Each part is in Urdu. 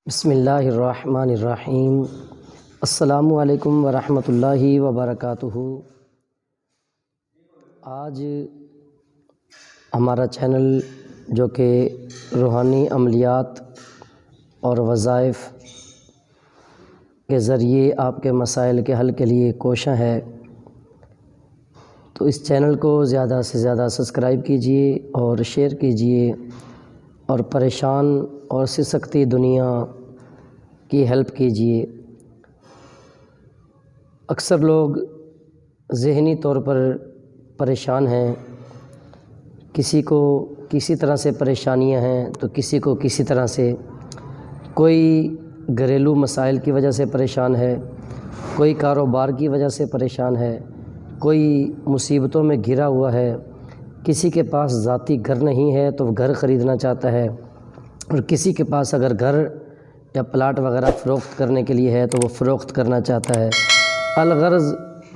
بسم اللہ الرحمن الرحیم۔ السلام علیکم ورحمۃ اللہ وبرکاتہ۔ آج ہمارا چینل جو کہ روحانی عملیات اور وظائف کے ذریعے آپ کے مسائل کے حل کے لیے کوشاں ہے، تو اس چینل کو زیادہ سے زیادہ سبسکرائب کیجئے اور شیئر کیجئے اور پریشان اور سسکتی دنیا کی ہیلپ کیجئے۔ اکثر لوگ ذہنی طور پر پریشان ہیں، کسی کو کسی طرح سے پریشانیاں ہیں تو کسی کو کسی طرح سے، کوئی گھریلو مسائل کی وجہ سے پریشان ہے، کوئی کاروبار کی وجہ سے پریشان ہے، کوئی مصیبتوں میں گھرا ہوا ہے، کسی کے پاس ذاتی گھر نہیں ہے تو وہ گھر خریدنا چاہتا ہے، اور کسی کے پاس اگر گھر یا پلاٹ وغیرہ فروخت کرنے کے لیے ہے تو وہ فروخت کرنا چاہتا ہے۔ الغرض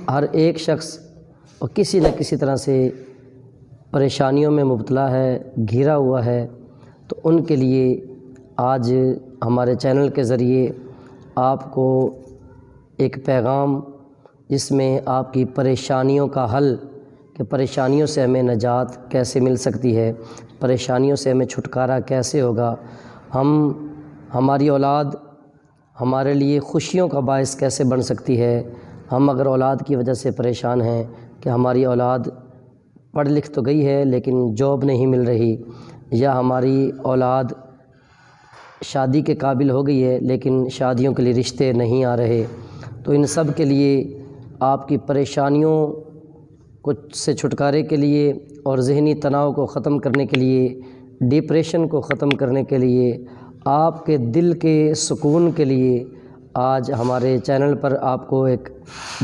ہر ایک شخص اور کسی نہ کسی طرح سے پریشانیوں میں مبتلا ہے، گھرا ہوا ہے، تو ان کے لیے آج ہمارے چینل کے ذریعے آپ کو ایک پیغام، جس میں آپ کی پریشانیوں کا حل، کہ پریشانیوں سے ہمیں نجات کیسے مل سکتی ہے، پریشانیوں سے ہمیں چھٹکارا کیسے ہوگا، ہماری اولاد ہمارے لیے خوشیوں کا باعث کیسے بن سکتی ہے۔ ہم اگر اولاد کی وجہ سے پریشان ہیں کہ ہماری اولاد پڑھ لکھ تو گئی ہے لیکن جاب نہیں مل رہی، یا ہماری اولاد شادی کے قابل ہو گئی ہے لیکن شادیوں کے لیے رشتے نہیں آ رہے، تو ان سب کے لیے آپ کی پریشانیوں سے چھٹکارے کے لیے اور ذہنی تناؤ کو ختم کرنے کے لیے، ڈپریشن کو ختم کرنے کے لیے، آپ کے دل کے سکون کے لیے آج ہمارے چینل پر آپ کو ایک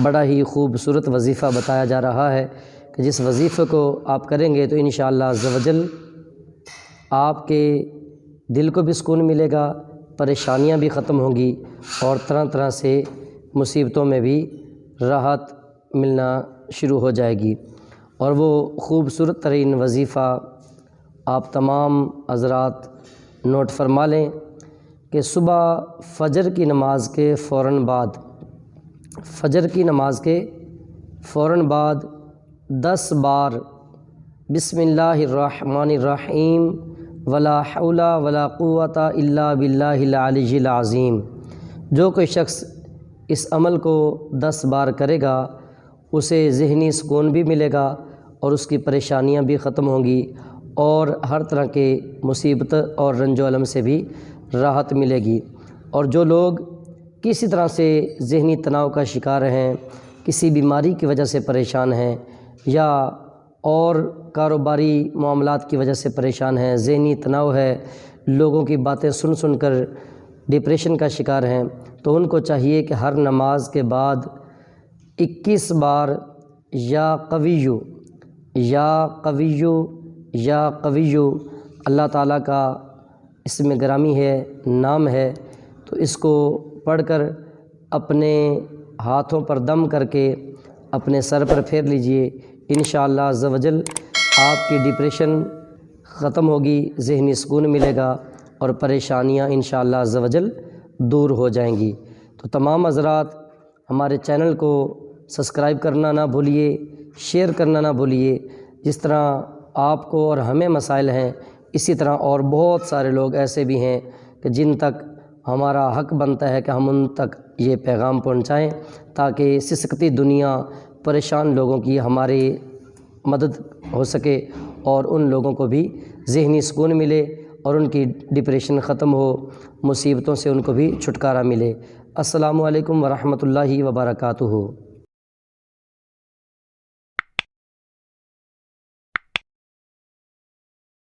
بڑا ہی خوبصورت وظیفہ بتایا جا رہا ہے، کہ جس وظیفے کو آپ کریں گے تو انشاءاللہ عز و جل آپ کے دل کو بھی سکون ملے گا، پریشانیاں بھی ختم ہوں گی، اور طرح طرح سے مصیبتوں میں بھی راحت ملنا شروع ہو جائے گی۔ اور وہ خوبصورت ترین وظیفہ آپ تمام حضرات نوٹ فرما لیں کہ صبح فجر کی نماز کے فوراً بعد 10 بار بسم اللہ الرحمن الرحیم ولا حول ولا قوۃ الا باللہ العلی العظیم، جو کوئی شخص اس عمل کو 10 بار کرے گا اسے ذہنی سکون بھی ملے گا اور اس کی پریشانیاں بھی ختم ہوں گی، اور ہر طرح کے مصیبت اور رنج و الم سے بھی راحت ملے گی۔ اور جو لوگ کسی طرح سے ذہنی تناؤ کا شکار ہیں، کسی بیماری کی وجہ سے پریشان ہیں، یا اور کاروباری معاملات کی وجہ سے پریشان ہیں، ذہنی تناؤ ہے، لوگوں کی باتیں سن سن کر ڈپریشن کا شکار ہیں، تو ان کو چاہیے کہ ہر نماز کے بعد 21 بار یا قویو یا قویو یا قویو، اللہ تعالیٰ کا اسم گرامی ہے، نام ہے، تو اس کو پڑھ کر اپنے ہاتھوں پر دم کر کے اپنے سر پر پھیر لیجئے، انشاءاللہ عز و جل آپ کی ڈپریشن ختم ہوگی، ذہنی سکون ملے گا اور پریشانیاں انشاءاللہ عز و جل دور ہو جائیں گی۔ تو تمام حضرات ہمارے چینل کو سبسکرائب کرنا نہ بھولیے، شیئر کرنا نہ بھولیے۔ جس طرح آپ کو اور ہمیں مسائل ہیں، اسی طرح اور بہت سارے لوگ ایسے بھی ہیں کہ جن تک ہمارا حق بنتا ہے کہ ہم ان تک یہ پیغام پہنچائیں، تاکہ سسکتی دنیا، پریشان لوگوں کی ہماری مدد ہو سکے اور ان لوگوں کو بھی ذہنی سکون ملے اور ان کی ڈپریشن ختم ہو، مصیبتوں سے ان کو بھی چھٹکارا ملے۔ السلام علیکم ورحمۃ اللہ وبرکاتہ۔